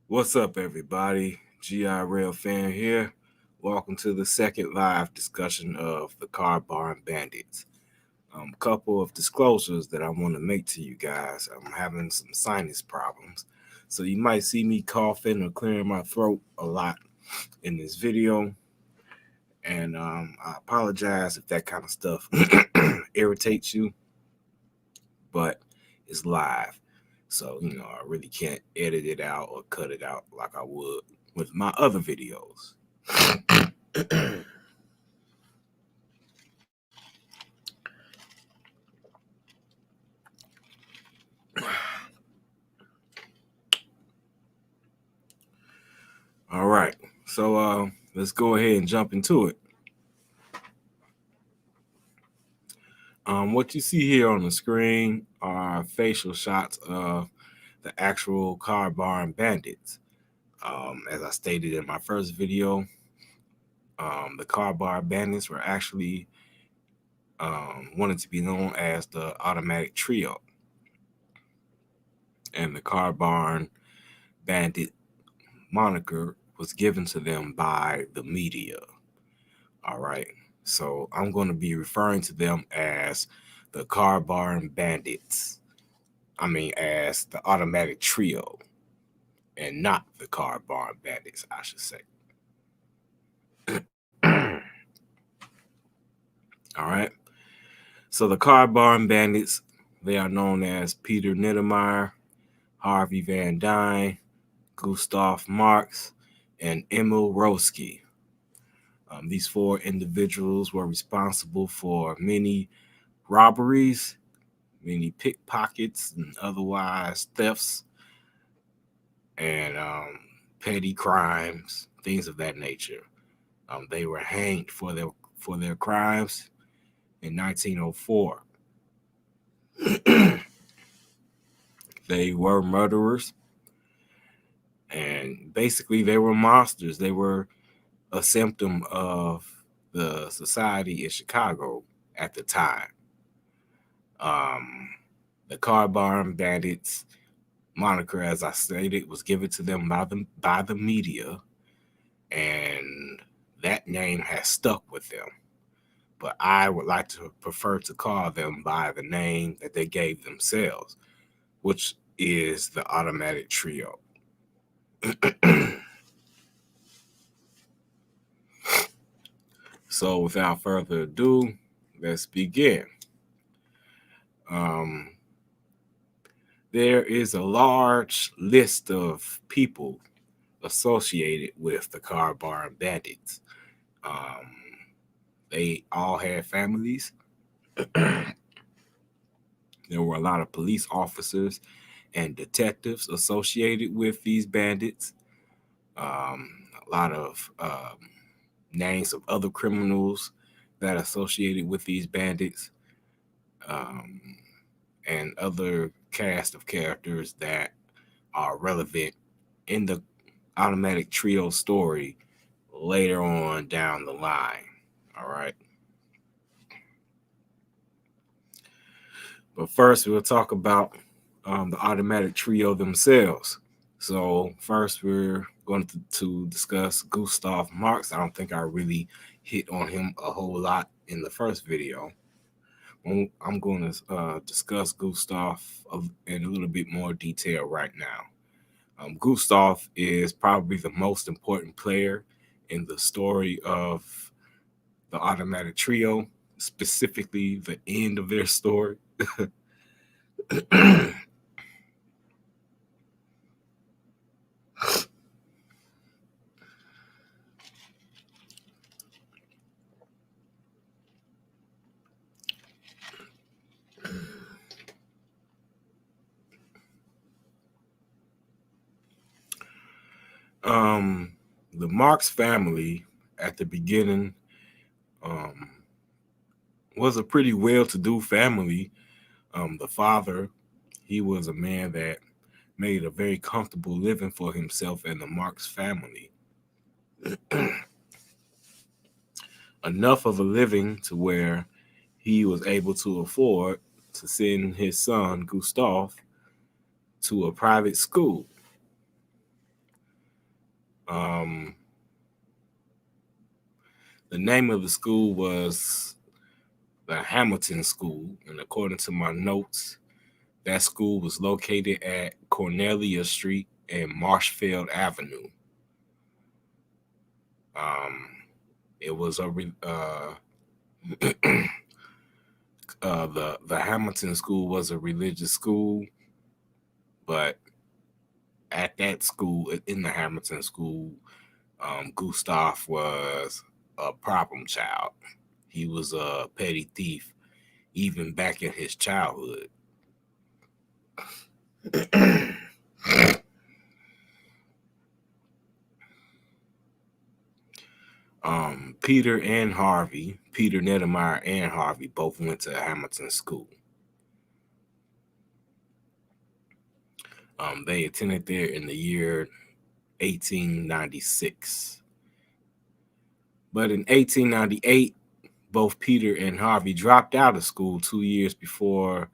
What's up, everybody? GI Rail fan here. Welcome to the second live discussion of the Car Barn Bandits. A couple of disclosures that I want to make to you guys. I'm having some sinus problems, so you might see me coughing or clearing my throat a lot in this video. And I apologize if that kind of stuff irritates you, but it's live. So, I really can't edit it out or cut it out like I would with my other videos. All right. So let's go ahead and jump into it. What you see here on the screen are facial shots of the actual Car Barn Bandits. As I stated in my first video, the Car Barn Bandits were actually wanted to be known as the Automatic Trio. And the Car Barn Bandit moniker was given to them by the media. All right. So I'm going to be referring to them as the Car Barn Bandits. As the Automatic Trio, and not the Car Barn Bandits, I should say. All right. So the Car Barn Bandits, they are known as Peter Niedermeyer, Harvey Van Dyne, Gustav Marx, and Emil Roski. These four individuals were responsible for many robberies, many pickpockets, and otherwise thefts, and petty crimes, things of that nature. They were hanged for their crimes in 1904. They were murderers, and basically they were monsters. They were a symptom of the society in Chicago at the time. The Car Barn Bandits moniker, as I stated, was given to them by the media, and that name has stuck with them. But I would like to prefer to call them by the name that they gave themselves, which is the Automatic Trio. So without further ado, let's begin. There is a large list of people associated with the Car Barn Bandits. They all had families. There were a lot of police officers and detectives associated with these bandits. A lot of names of other criminals that associated with these bandits, and other cast of characters that are relevant in the Automatic Trio story later on down the line. All right. But first, we'll talk about the Automatic Trio themselves. So first, we're going to discuss Gustav Marx. I don't think I really hit on him a whole lot in the first video. I'm going to discuss Gustav in a little bit more detail right now. Gustav is probably the most important player in the story of the Automatic Trio, specifically the end of their story. The Marx family at the beginning was a pretty well-to-do family. The father, he was a man that made a very comfortable living for himself and the Marx family. Enough of a living to where he was able to afford to send his son, Gustav, to a private school. Um, the name of the school was the Hamilton School, and according to my notes, that school was located at Cornelia Street and Marshfield Avenue. Um, it was the Hamilton School was a religious school, but at that school, in the Hamilton School, Gustav was a problem child. He was a petty thief, even back in his childhood. Peter Nettemeyer and Harvey both went to Hamilton School. They attended there in the year 1896. But in 1898, both Peter and Harvey dropped out of school 2 years before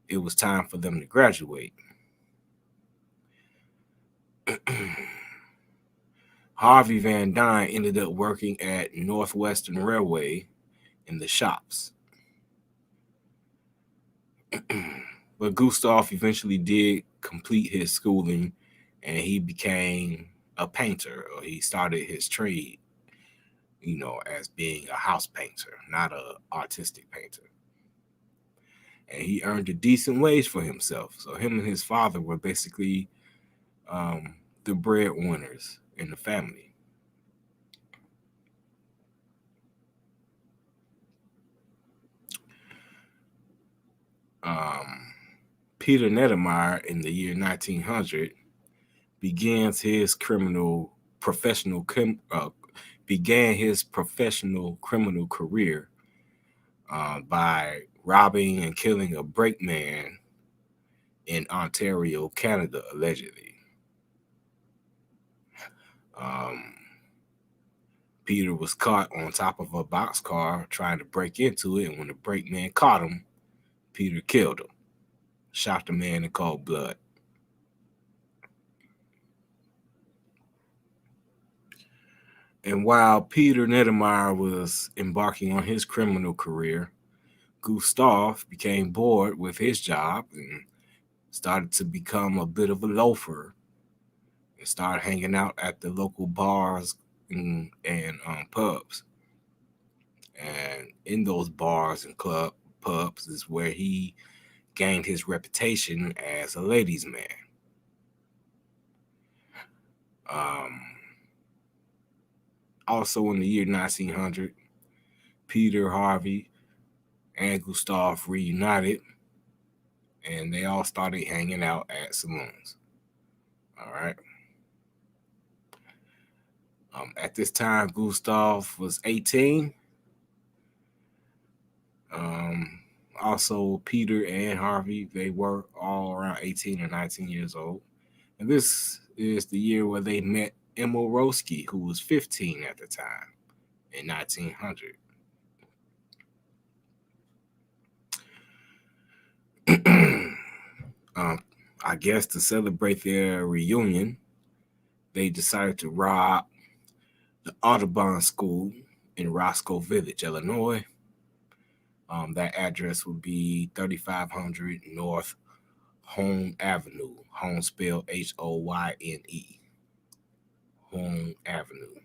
it was time for them to graduate. Harvey Van Dyne ended up working at Northwestern Railway in the shops. But Gustav eventually did complete his schooling and he became a painter, or he started his trade, as being a house painter, not an artistic painter. And he earned a decent wage for himself. So him and his father were basically the breadwinners in the family. Peter Nettemeyer in the year 1900 began his professional criminal career by robbing and killing a brakeman in Ontario, Canada, allegedly. Peter was caught on top of a boxcar trying to break into it, and when the brakeman caught him, Peter killed him, shot the man in cold blood. And while Peter Nettemeyer was embarking on his criminal career, Gustav became bored with his job and started to become a bit of a loafer and started hanging out at the local bars and pubs. And in those bars and pubs is where he gained his reputation as a ladies' man. Also in the year 1900, Peter, Harvey, and Gustav reunited, and they all started hanging out at saloons. All right. At this time, Gustav was 18. Also, Peter and Harvey, they were all around 18 or 19 years old. And this is the year where they met Emma Roski, who was 15 at the time in 1900. I guess to celebrate their reunion, they decided to rob the Audubon School in Roscoe Village, Illinois. That address would be 3500 North Home Avenue. Home spelled Hoyne. Home Avenue.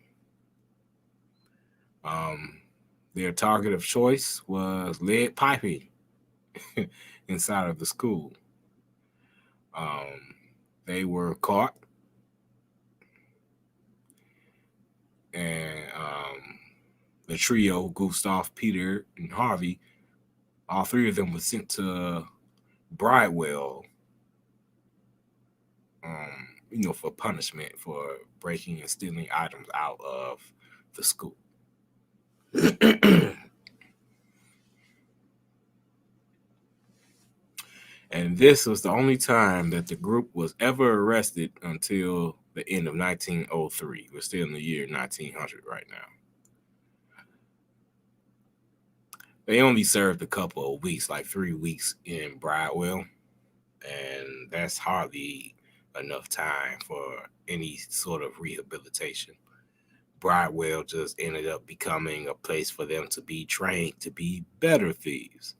Their target of choice was lead piping inside of the school. They were caught, and the trio, Gustav, Peter, and Harvey, all three of them were sent to Bridewell, for punishment for breaking and stealing items out of the school. And this was the only time that the group was ever arrested until the end of 1903. We're still in the year 1900 right now. They only served a couple of weeks, like 3 weeks in Bridewell. And that's hardly enough time for any sort of rehabilitation. Bridewell just ended up becoming a place for them to be trained to be better thieves.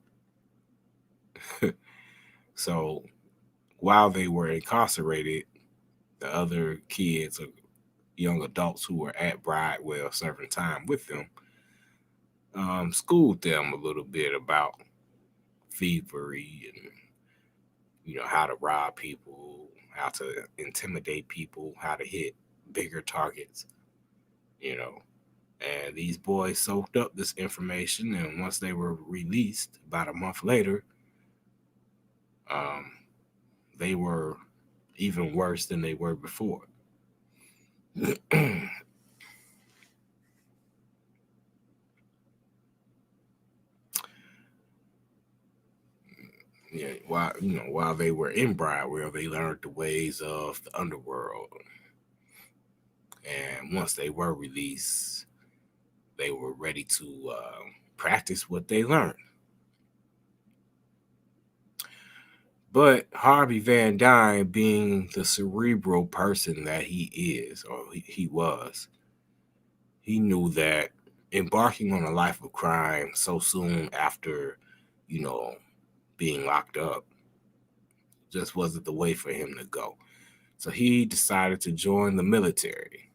So while they were incarcerated, the other kids or young adults who were at Bridewell serving time with them schooled them a little bit about thievery and how to rob people, how to intimidate people, how to hit bigger targets, you know. And these boys soaked up this information, and once they were released about a month later, um, they were even worse than they were before. Yeah, while they were in Bridewell, they learned the ways of the underworld, and once they were released, they were ready to practice what they learned. But Harvey Van Dyne, being the cerebral person that he is, or he was, he knew that embarking on a life of crime so soon after, you know, being locked up just wasn't the way for him to go. So he decided to join the military.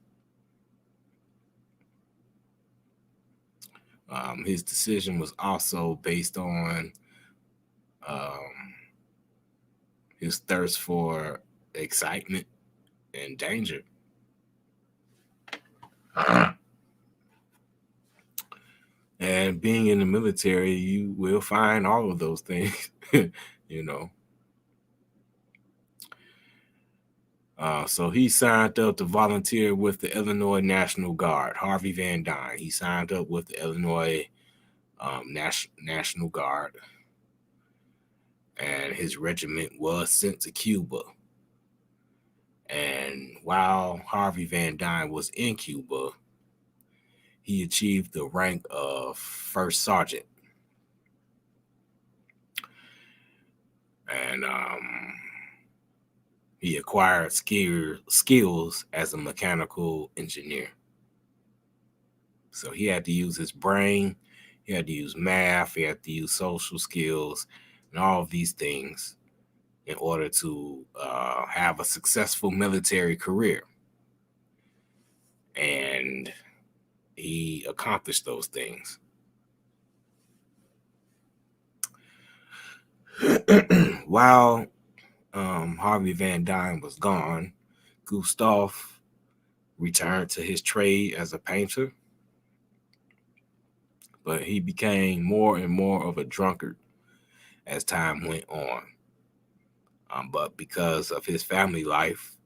His decision was also based on um, his thirst for excitement and danger. And being in the military, you will find all of those things, you know. So he signed up to volunteer with the Illinois National Guard. Harvey Van Dyne. He signed up with the Illinois National Guard, and his regiment was sent to Cuba. And while Harvey Van Dyne was in Cuba, he achieved the rank of first sergeant. And he acquired skills as a mechanical engineer. So he had to use his brain, he had to use math, he had to use social skills, and all of these things in order to have a successful military career. And he accomplished those things. While Harvey Van Dyne was gone, Gustav returned to his trade as a painter, but he became more and more of a drunkard as time went on. But because of his family life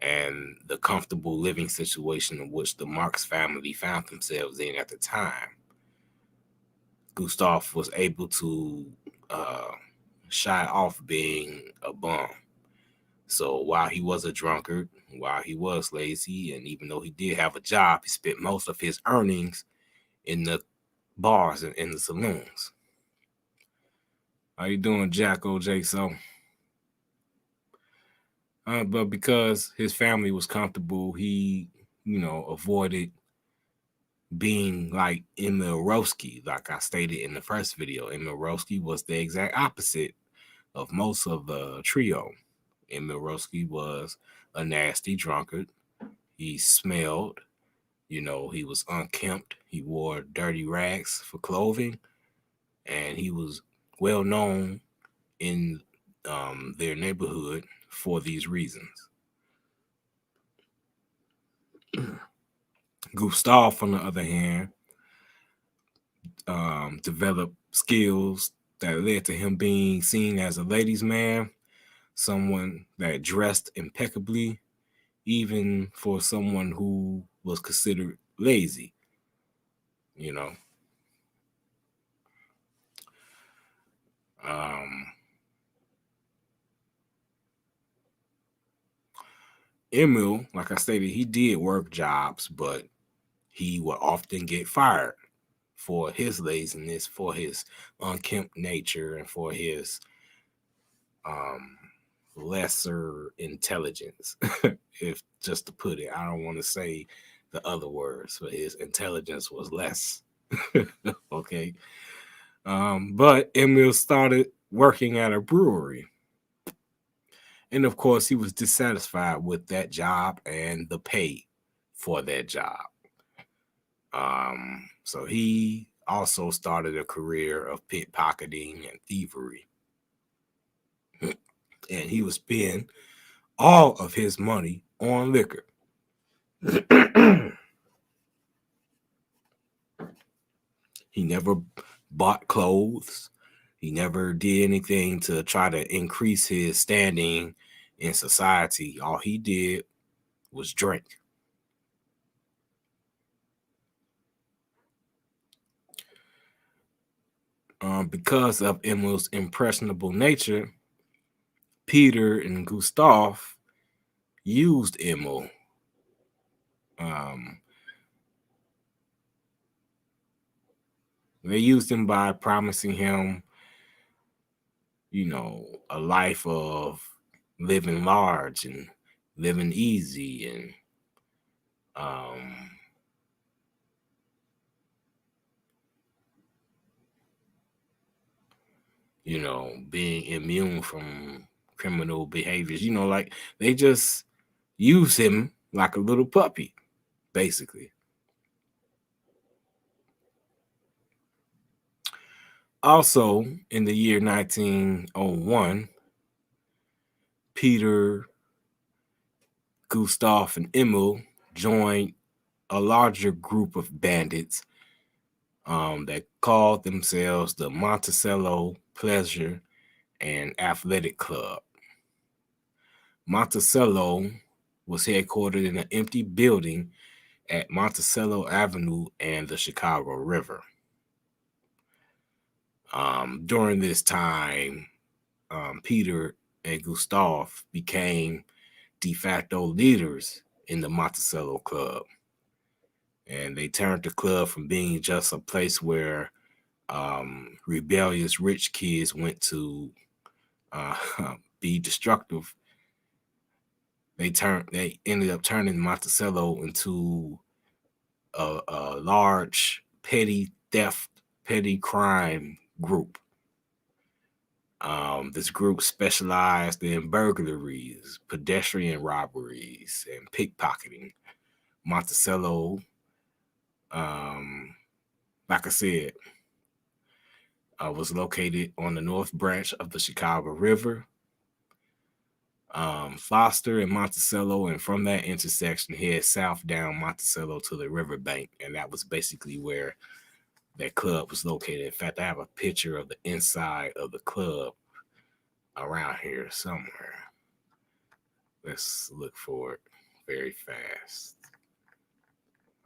and the comfortable living situation in which the Marx family found themselves in at the time, Gustav was able to shy off being a bum. So while he was a drunkard, while he was lazy, and even though he did have a job, he spent most of his earnings in the bars and in the saloons. How you doing, Jack OJ? But because his family was comfortable, he, avoided being like Emil Roski. Like I stated in the first video, Emil Roski was the exact opposite of most of the trio. Emil Roski was a nasty drunkard. He smelled, he was unkempt. He wore dirty rags for clothing, and he was well known in their neighborhood for these reasons. Gustav, on the other hand, developed skills that led to him being seen as a ladies' man, someone that dressed impeccably, even for someone who was considered lazy, Emil, like I stated, he did work jobs, but he would often get fired for his laziness, for his unkempt nature, and for his lesser intelligence. If just to put it, I don't want to say the other words, but his intelligence was less. Okay. But Emil started working at a brewery. And of course, he was dissatisfied with that job and the pay for that job. So he also started a career of pickpocketing and thievery. And he was spending all of his money on liquor. He never bought clothes. He never did anything to try to increase his standing in society. All he did was drink. Because of Emil's impressionable nature, Peter and Gustav used Emil. They used him by promising him, a life of living large and living easy and being immune from criminal behaviors. Like they just use him like a little puppy, basically. Also, in the year 1901, Peter, Gustav, and Emil joined a larger group of bandits that called themselves the Monticello Pleasure and Athletic Club. Monticello was headquartered in an empty building at Monticello Avenue and the Chicago River. During this time, Peter and Gustav became de facto leaders in the Monticello Club. And they turned the club from being just a place where rebellious rich kids went to be destructive. They ended up turning Monticello into a large petty theft, petty crime group. This group specialized in burglaries, pedestrian robberies, and pickpocketing. Monticello, like I said, was located on the north branch of the Chicago River. Foster and Monticello, and from that intersection head south down Monticello to the riverbank, and that was basically where that club was located. In fact, I have a picture of the inside of the club around here somewhere. Let's look for it very fast.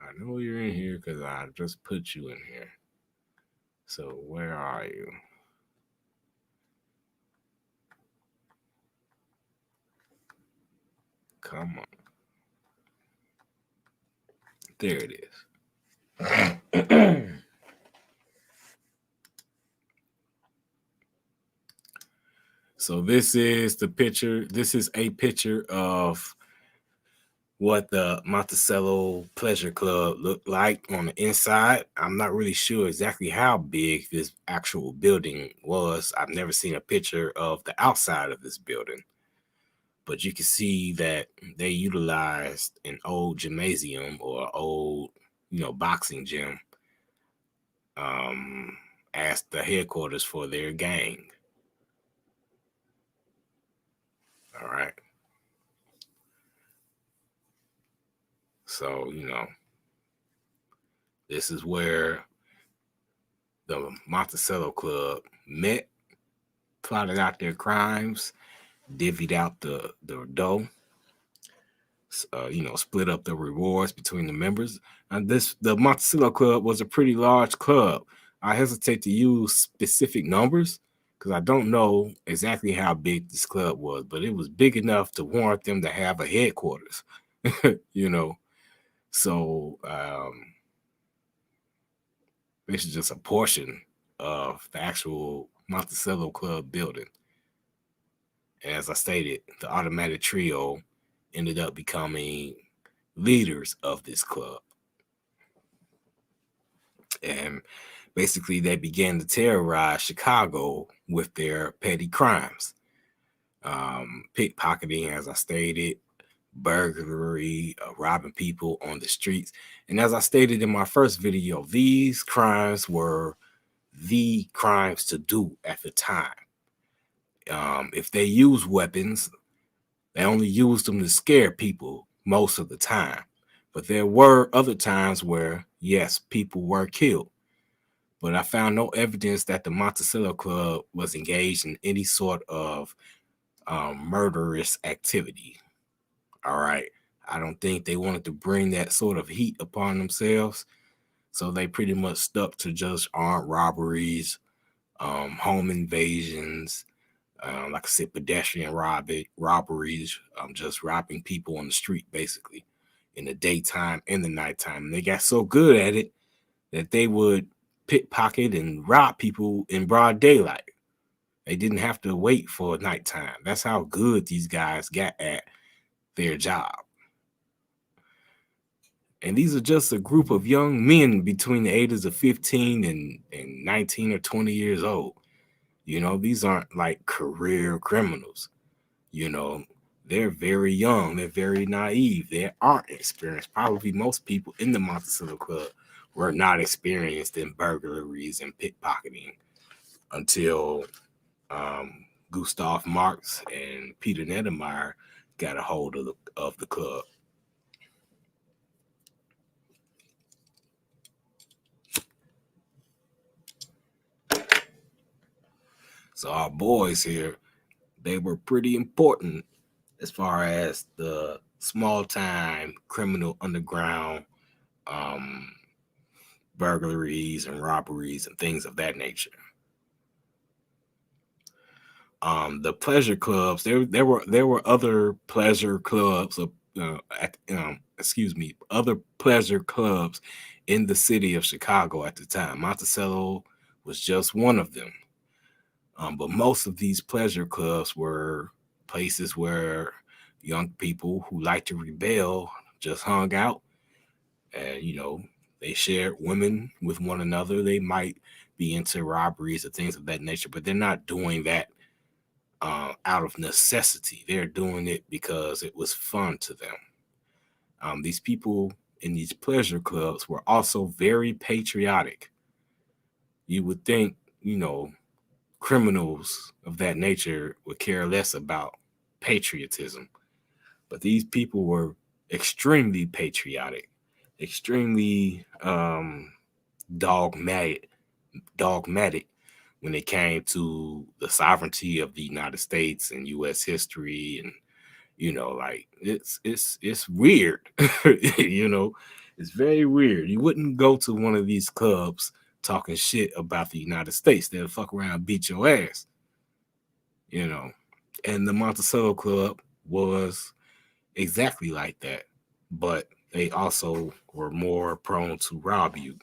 I know you're in here because I just put you in here. So where are you? Come on. There it is. So this is the picture. This is a picture of what the Monticello Pleasure Club looked like on the inside. I'm not really sure exactly how big this actual building was. I've never seen a picture of the outside of this building. But you can see that they utilized an old gymnasium or old, boxing gym as the headquarters for their gang. All right. So, this is where the Monticello Club met, plotted out their crimes, divvied out the dough, split up the rewards between the members. And the Monticello Club was a pretty large club. I hesitate to use specific numbers because I don't know exactly how big this club was, but it was big enough to warrant them to have a headquarters, So this is just a portion of the actual Monticello Club building. And as I stated, the Automatic Trio ended up becoming leaders of this club. And basically, they began to terrorize Chicago with their petty crimes. Pickpocketing, as I stated, burglary, robbing people on the streets. And as I stated in my first video, these crimes were the crimes to do at the time. If they use weapons, they only used them to scare people most of the time. But there were other times where, yes, people were killed. But I found no evidence that the Monticello Club was engaged in any sort of murderous activity. All right. I don't think they wanted to bring that sort of heat upon themselves. So they pretty much stuck to just armed robberies, home invasions, like I said, pedestrian robberies, just robbing people on the street, basically, in the daytime and the nighttime. And they got so good at it that they would pickpocket and rob people in broad daylight. They didn't have to wait for nighttime. That's how good these guys got at their job. And these are just a group of young men between the ages of 15 and 19 or 20 years old. You know, these aren't like career criminals. You know, they're very young. They're very naive. They aren't experienced. Probably most people in the Monticello Club were not experienced in burglaries and pickpocketing until Gustav Marx and Peter Nedemeyer got a hold of the club. So our boys here, they were pretty important as far as the small time criminal underground burglaries and robberies and things of that nature. The pleasure clubs, there were other pleasure clubs other pleasure clubs in the city of Chicago at the time. Monticello was just one of them. But most of these pleasure clubs were places where young people who like to rebel just hung out, and they shared women with one another. They might be into robberies or things of that nature, but they're not doing that out of necessity. They're doing it because it was fun to them. These people in these pleasure clubs were also very patriotic. You would think, criminals of that nature would care less about patriotism, but these people were extremely patriotic, extremely dogmatic when it came to the sovereignty of the United States and U.S. history. And like it's weird. It's very weird. You wouldn't go to one of these clubs talking shit about the United States. They'll fuck around and beat your ass. And the Monticello Club was exactly like that, but they also were more prone to rob you,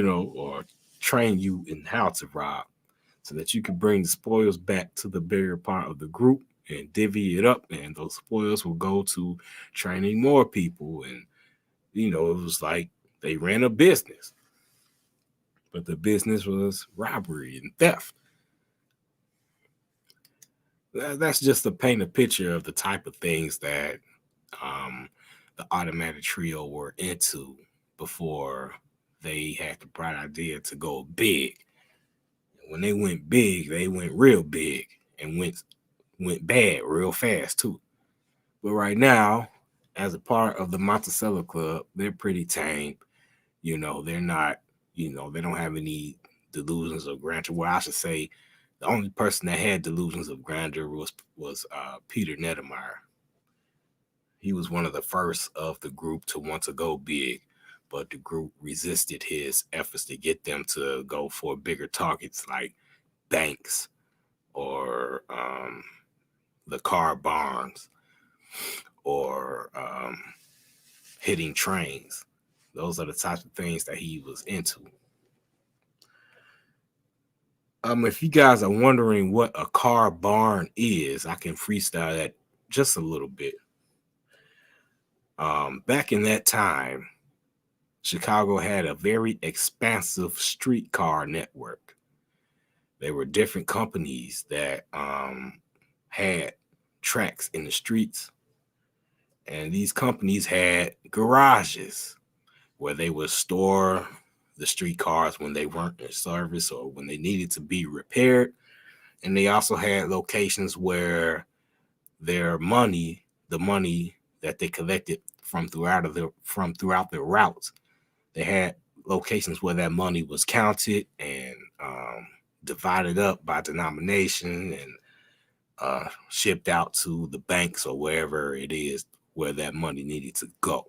or train you in how to rob, so that you could bring the spoils back to the bigger part of the group and divvy it up, and those spoils will go to training more people. And it was like they ran a business, but the business was robbery and theft. That's just to paint a picture of the type of things that the Automatic Trio were into before they had the bright idea to go big. When they went big, they went real big and went bad real fast too. But right now, as a part of the Monticello Club, they're pretty tame. They're not, they don't have any delusions of grandeur. Well, I should say the only person that had delusions of grandeur was Peter Nedemeyer. He was one of the first of the group to want to go big, but the group resisted his efforts to get them to go for bigger targets like banks or the car barns or hitting trains. Those are the types of things that he was into. If you guys are wondering what a car barn is, I can freestyle that just a little bit. Back in that time, Chicago had a very expansive streetcar network. There were different companies that had tracks in the streets, and these companies had garages where they would store the streetcars when they weren't in service or when they needed to be repaired. And they also had locations where their money, the money that they collected from throughout their routes, they had locations where that money was counted and divided up by denomination and shipped out to the banks or wherever it is where that money needed to go.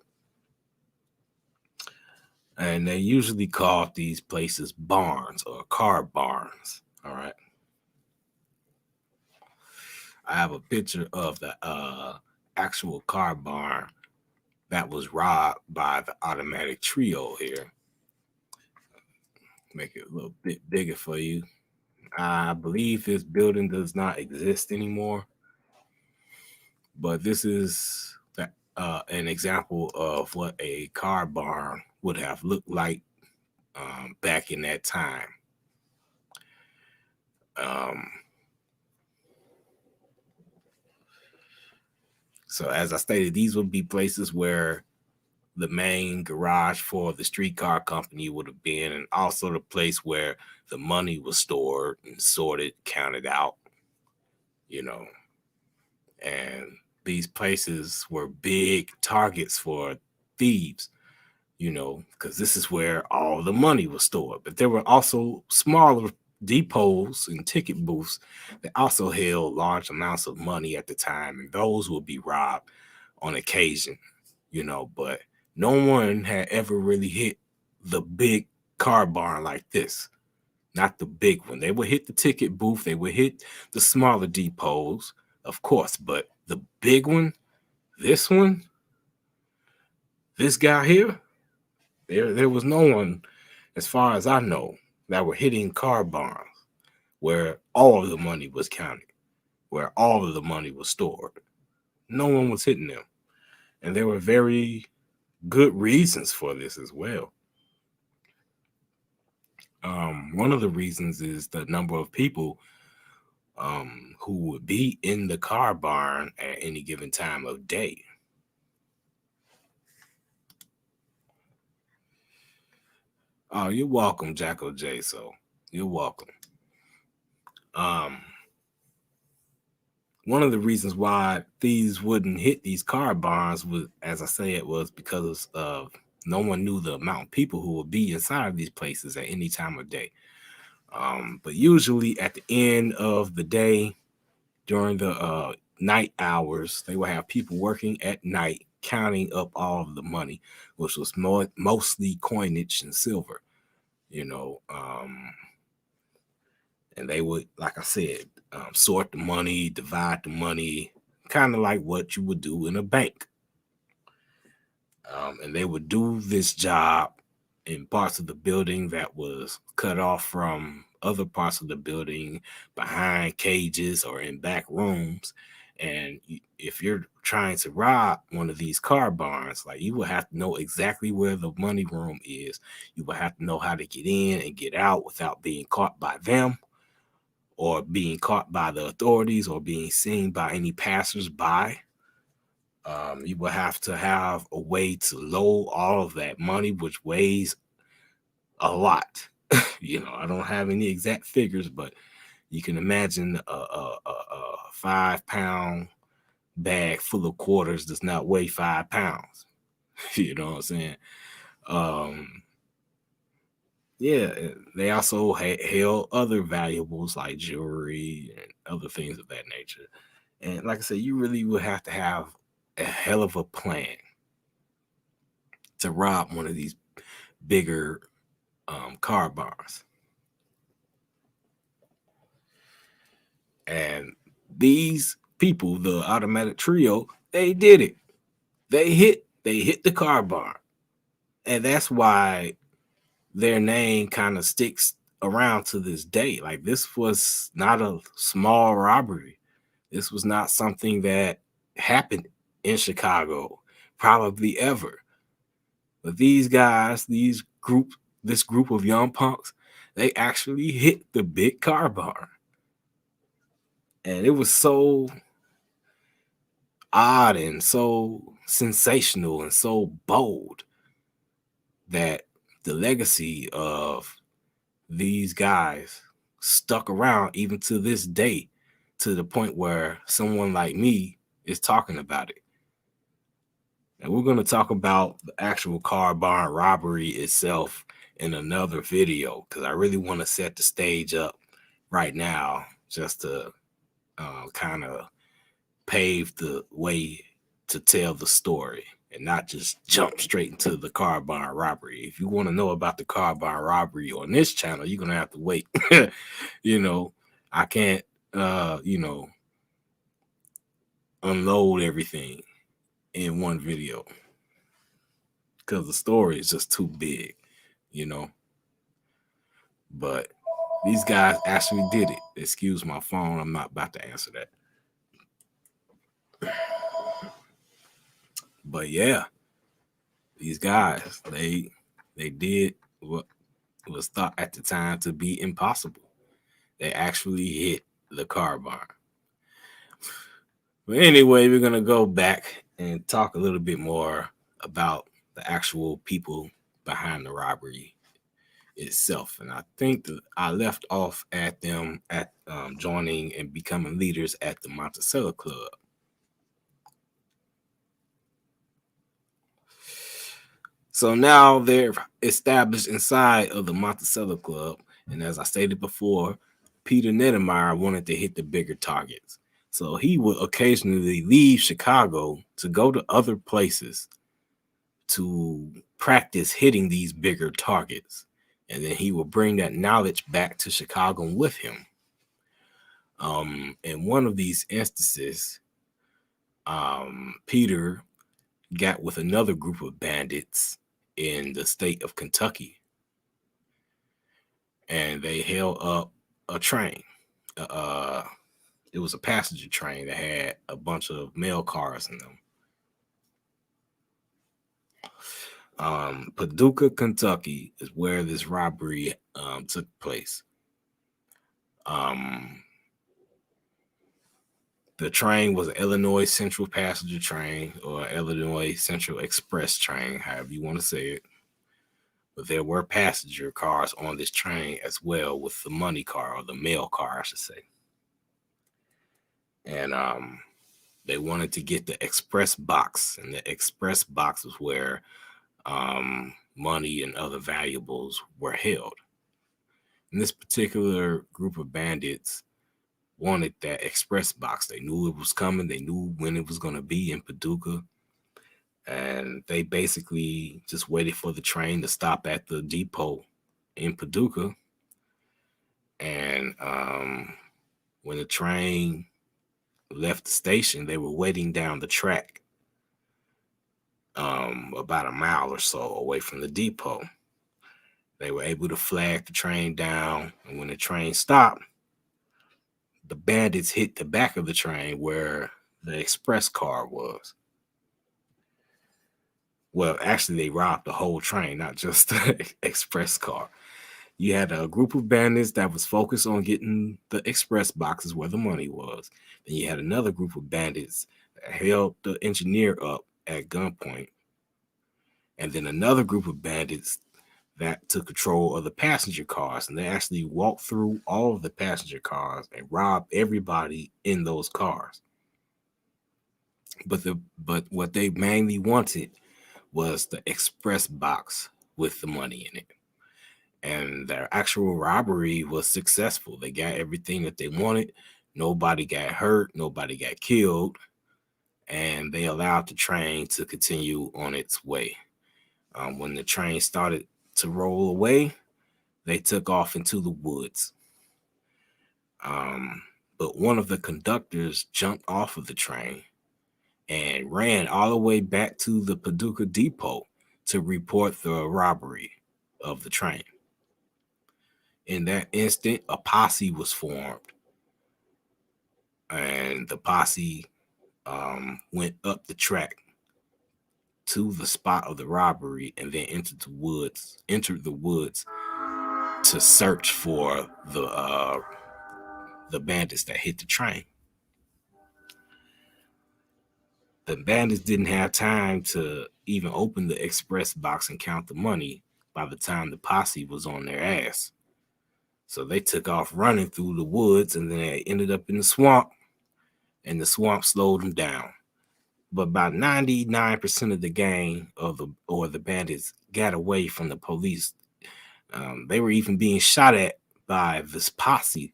And they usually called these places barns or car barns. All right. I have a picture of the actual car barn that was robbed by the automatic trio here. Make it a little bit bigger for you. I believe this building does not exist anymore, but this is an example of what a car barn would have looked like back in that time. Um, so, as I stated, these would be places where the main garage for the streetcar company would have been, and also the place where the money was stored and sorted, counted out, you know. And these places were big targets for thieves, because this is where all the money was stored. But there were also smaller depots and ticket booths that also held large amounts of money at the time, and those would be robbed on occasion, but no one had ever really hit the big car barn like this. Not the big one. They would hit the ticket booth, they would hit the smaller depots, of course, but the big one, this one, this guy here, there was no one, as far as I know, that were hitting car barns where all of the money was counted, where all of the money was stored. No one was hitting them. And there were very good reasons for this as well. One of the reasons is the number of people who would be in the car barn at any given time of day. Oh, you're welcome, Jacko J. So you're welcome. One of the reasons why thieves wouldn't hit these car barns was, as I say, it was because of no one knew the amount of people who would be inside of these places at any time of day. But usually at the end of the day, during the night hours, they would have people working at night counting up all of the money, which was mostly coinage and silver, and they would, like I said, sort the money, divide the money, kind of like what you would do in a bank. And they would do this job in parts of the building that was cut off from other parts of the building, behind cages or in back rooms. And if you're trying to rob one of these car barns, like, you will have to know exactly where the money room is. You will have to know how to get in and get out without being caught by them, or being caught by the authorities, or being seen by any passersby. You will have to have a way to load all of that money, which weighs a lot. I don't have any exact figures, but you can imagine a 5-pound bag full of quarters does not weigh 5 pounds. You know what I'm saying? Yeah, they also held other valuables like jewelry and other things of that nature. And like I said, you really would have to have a hell of a plan to rob one of these bigger car barns. And these people, the automatic trio, they did it. They hit the car barn. And that's why their name kind of sticks around to this day. Like, this was not a small robbery. This was not something that happened in Chicago, probably ever. But these guys, this group of young punks, they actually hit the big car barn. And it was so odd and so sensational and so bold that the legacy of these guys stuck around even to this day, to the point where someone like me is talking about it. And we're going to talk about the actual car barn robbery itself in another video, because I really want to set the stage up right now just to kind of pave the way to tell the story and not just jump straight into the car barn robbery. If you want to know about the car barn robbery on this channel, you're going to have to wait. I can't, unload everything in one video because the story is just too big, But these guys actually did it. Excuse my phone. I'm not about to answer that. But yeah, these guys, they did what was thought at the time to be impossible. They actually hit the car barn. But anyway, we're gonna go back and talk a little bit more about the actual people behind the robbery itself. And I think that I left off at them at joining and becoming leaders at the Monticello Club. So now they're established inside of the Monticello Club. And as I stated before, Peter Nettemeyer wanted to hit the bigger targets. So he would occasionally leave Chicago to go to other places to practice hitting these bigger targets. And then he will bring that knowledge back to Chicago with him. In one of these instances, Peter got with another group of bandits in the state of Kentucky, and they held up a train. It was a passenger train that had a bunch of mail cars in them. Paducah, Kentucky is where this robbery took place. The train was an Illinois Central passenger train, or Illinois Central Express train, however you want to say it. But there were passenger cars on this train as well, with the money car, or the mail car, I should say. And they wanted to get the express box, and the express box was where money and other valuables were held. And this particular group of bandits wanted that express box. They knew it was coming. They knew when it was going to be in Paducah. And they basically just waited for the train to stop at the depot in Paducah. And when the train left the station, they were waiting down the track about a mile or so away from the depot. They were able to flag the train down, and when the train stopped, the bandits hit the back of the train where the express car was. Well, actually, they robbed the whole train, not just the express car. You had a group of bandits that was focused on getting the express boxes where the money was. Then you had another group of bandits that held the engineer up at gunpoint. And then another group of bandits that took control of the passenger cars. And they actually walked through all of the passenger cars and robbed everybody in those cars. But what they mainly wanted was the express box with the money in it. And their actual robbery was successful. They got everything that they wanted. Nobody got hurt. Nobody got killed. And they allowed the train to continue on its way. When the train started to roll away, they took off into the woods. But one of the conductors jumped off of the train and ran all the way back to the Paducah depot to report the robbery of the train. In that instant, a posse was formed, and the posse went up the track to the spot of the robbery, and then entered the woods to search for the bandits that hit the train. The bandits didn't have time to even open the express box and count the money by the time the posse was on their ass. So they took off running through the woods, and then they ended up in the swamp, and the swamp slowed them down. But about 99% of the gang or the bandits got away from the police. They were even being shot at by this posse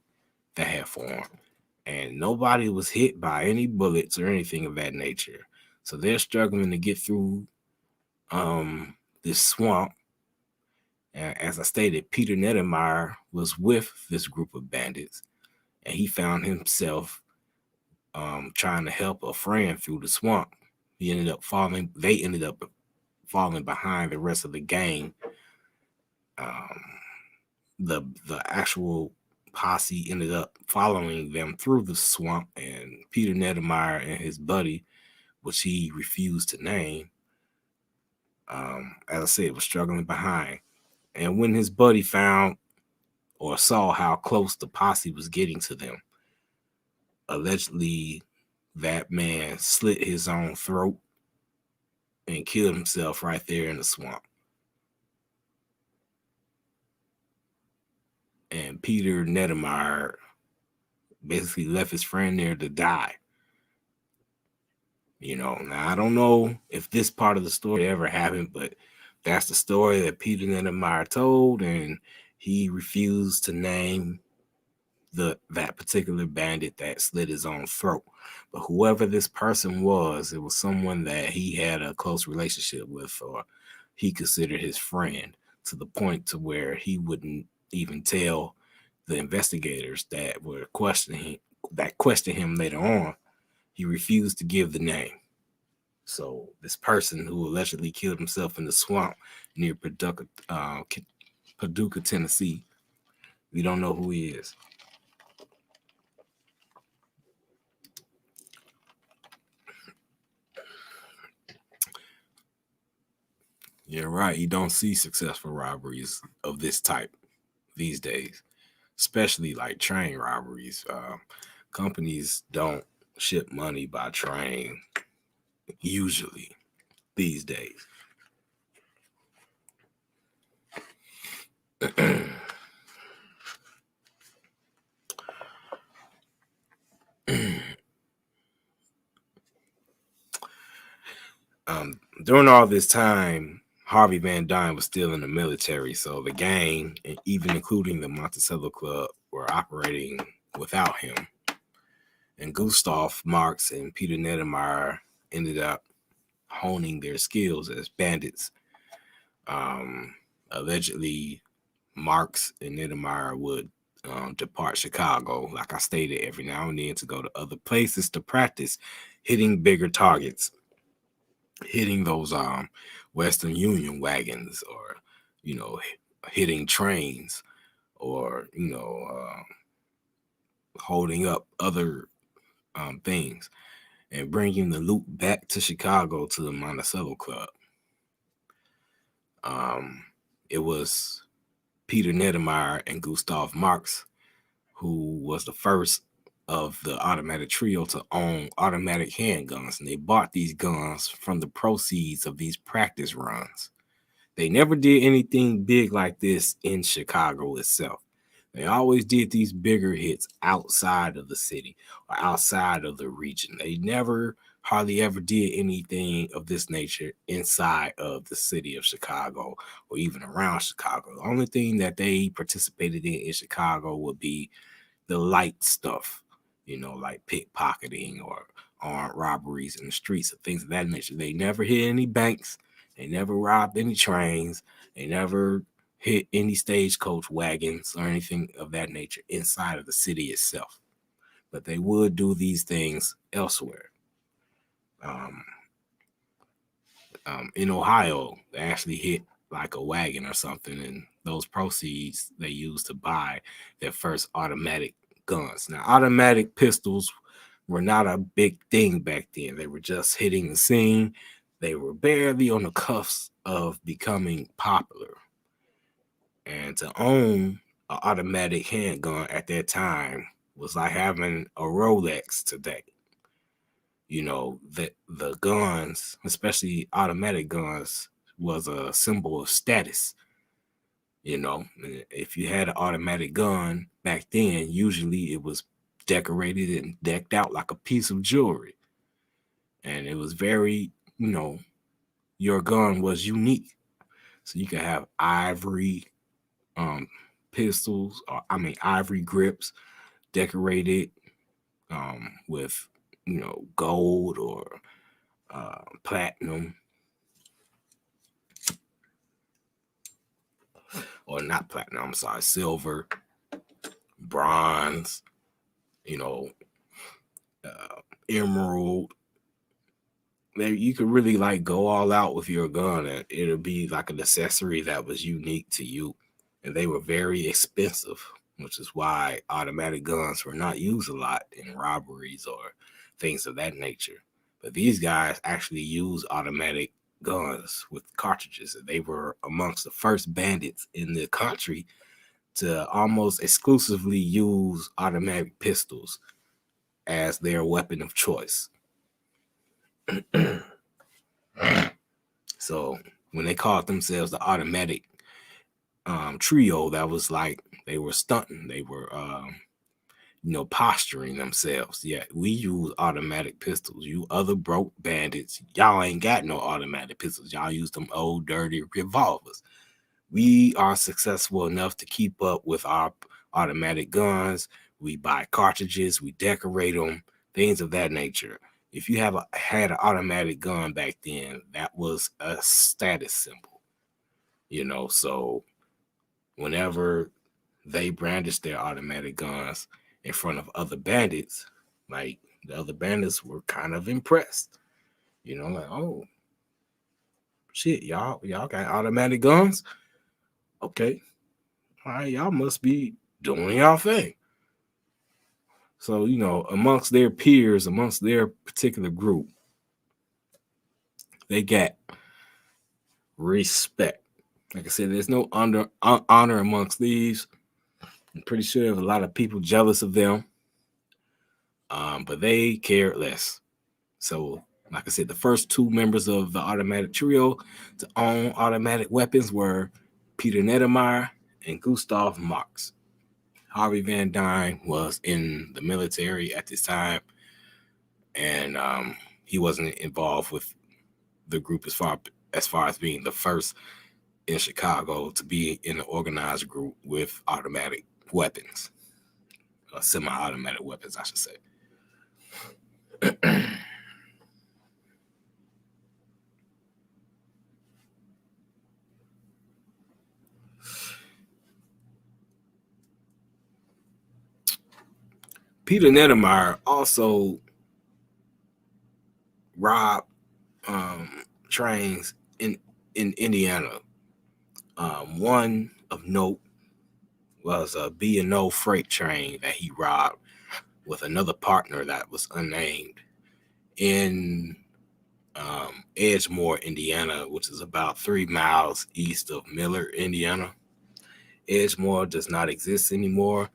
that had formed, and nobody was hit by any bullets or anything of that nature. So they're struggling to get through this swamp. And as I stated, Peter Nettermeyer was with this group of bandits, and he found himself trying to help a friend through the swamp. They ended up falling behind the rest of the gang. The actual posse ended up following them through the swamp, and Peter Nettermeyer and his buddy, which he refused to name, as I said, was struggling behind. And when his buddy found or saw how close the posse was getting to them, allegedly that man slit his own throat and killed himself right there in the swamp. And Peter Nettermeyer basically left his friend there to die. Now I don't know if this part of the story ever happened, but that's the story that Peter Nettermeyer told, and he refused to name that particular bandit that slit his own throat. But whoever this person was, it was someone that he had a close relationship with, or he considered his friend, to the point to where he wouldn't even tell the investigators that were questioned him later on. He refused to give the name. So this person who allegedly killed himself in the swamp near Paducah, Tennessee, we don't know who he is. You're right. You don't see successful robberies of this type these days, especially like train robberies. Companies don't ship money by train usually these days. During all this time, Harvey Van Dyne was still in the military, so the gang, even including the Monticello Club, were operating without him. And Gustav Marx and Peter Nettermeyer ended up honing their skills as bandits. Allegedly, Marx and Nettermeyer would depart Chicago, like I stated, every now and then to go to other places to practice hitting bigger targets, hitting those Western Union wagons, or hitting trains, or holding up other things, and bringing the loot back to Chicago to the Monticello Club. It was Peter Nettermeyer and Gustav Marx who was the first of the automatic trio to own automatic handguns, and they bought these guns from the proceeds of these practice runs. They never did anything big like this in Chicago itself. They always did these bigger hits outside of the city or outside of the region. They never, hardly ever did anything of this nature inside of the city of Chicago or even around Chicago. The only thing that they participated in Chicago would be the light stuff, like pickpocketing or armed robberies in the streets and things of that nature. They never hit any banks. They never robbed any trains. They never hit any stagecoach wagons or anything of that nature inside of the city itself. But they would do these things elsewhere. In Ohio, they actually hit like a wagon or something, and those proceeds they used to buy their first automatic guns. Now, automatic pistols were not a big thing back then. They were just hitting the scene. They were barely on the cusp of becoming popular. And to own an automatic handgun at that time was like having a Rolex today. You know, the guns, especially automatic guns, was a symbol of status. You know, if you had an automatic gun back then, usually it was decorated and decked out like a piece of jewelry. And it was very, your gun was unique. So you could have ivory pistols, or ivory grips decorated with, gold or platinum, or not platinum, I'm sorry, silver, bronze, you know, emerald. You could really like go all out with your gun, and it'll be like an accessory that was unique to you. And they were very expensive, which is why automatic guns were not used a lot in robberies or things of that nature. But these guys actually use automatic guns with cartridges. They were amongst the first bandits in the country to almost exclusively use automatic pistols as their weapon of choice. So when they called themselves the automatic trio, that was like they were stunting. They were, posturing themselves. Yeah, we use automatic pistols. You other broke bandits, y'all ain't got no automatic pistols. Y'all use them old dirty revolvers. We are successful enough to keep up with our automatic guns. We buy cartridges, we decorate them, things of that nature. If you had an automatic gun back then, that was a status symbol, So whenever they brandished their automatic guns in front of other bandits, like the other bandits were kind of impressed, like, oh shit, y'all got automatic guns? Okay, all right, y'all must be doing y'all thing. So, amongst their peers, amongst their particular group, they got respect. Like I said, there's no honor amongst these. I'm pretty sure there's a lot of people jealous of them, but they cared less. So, like I said, the first two members of the automatic trio to own automatic weapons were Peter Neddermeyer and Gustav Marx. Harvey Van Dyne was in the military at this time, and he wasn't involved with the group as far as being the first in Chicago to be in an organized group with automatic weapons, semi-automatic weapons, I should say. Peter Neddermeyer also robbed trains in Indiana. One of note was a B&O freight train that he robbed with another partner that was unnamed in Edgemore, Indiana, which is about 3 miles east of Miller, Indiana. Edgemore does not exist anymore.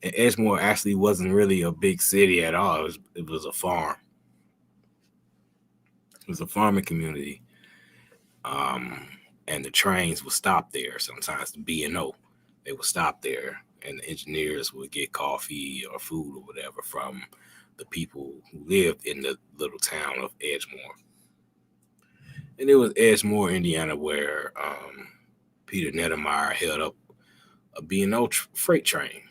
And Edgemore actually wasn't really a big city at all. It was a farm. It was a farming community. And the trains would stop there. Sometimes the B&O, they would stop there, and the engineers would get coffee or food or whatever from the people who lived in the little town of Edgemore. And it was Edgemore, Indiana, where Peter Neddermeyer held up a B&O freight train.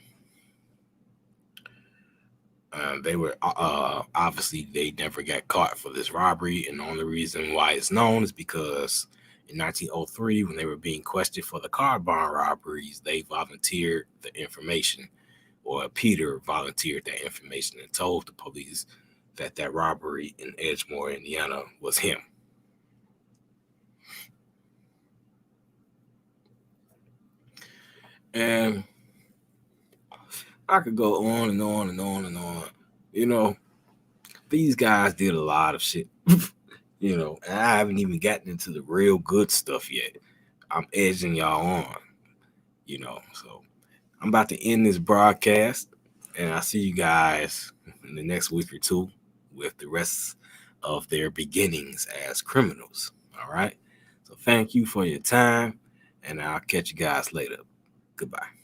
They were obviously they never got caught for this robbery, and the only reason why it's known is because in 1903, when they were being questioned for the Car Barn robberies, they volunteered the information, or Peter volunteered that information and told the police that robbery in Edgemore, Indiana was him. And I could go on and on and on and on. You know, these guys did a lot of shit. You know, and I haven't even gotten into the real good stuff yet. I'm edging y'all on, you know. So I'm about to end this broadcast, and I'll see you guys in the next week or two with the rest of their beginnings as criminals. All right. So thank you for your time, and I'll catch you guys later. Goodbye.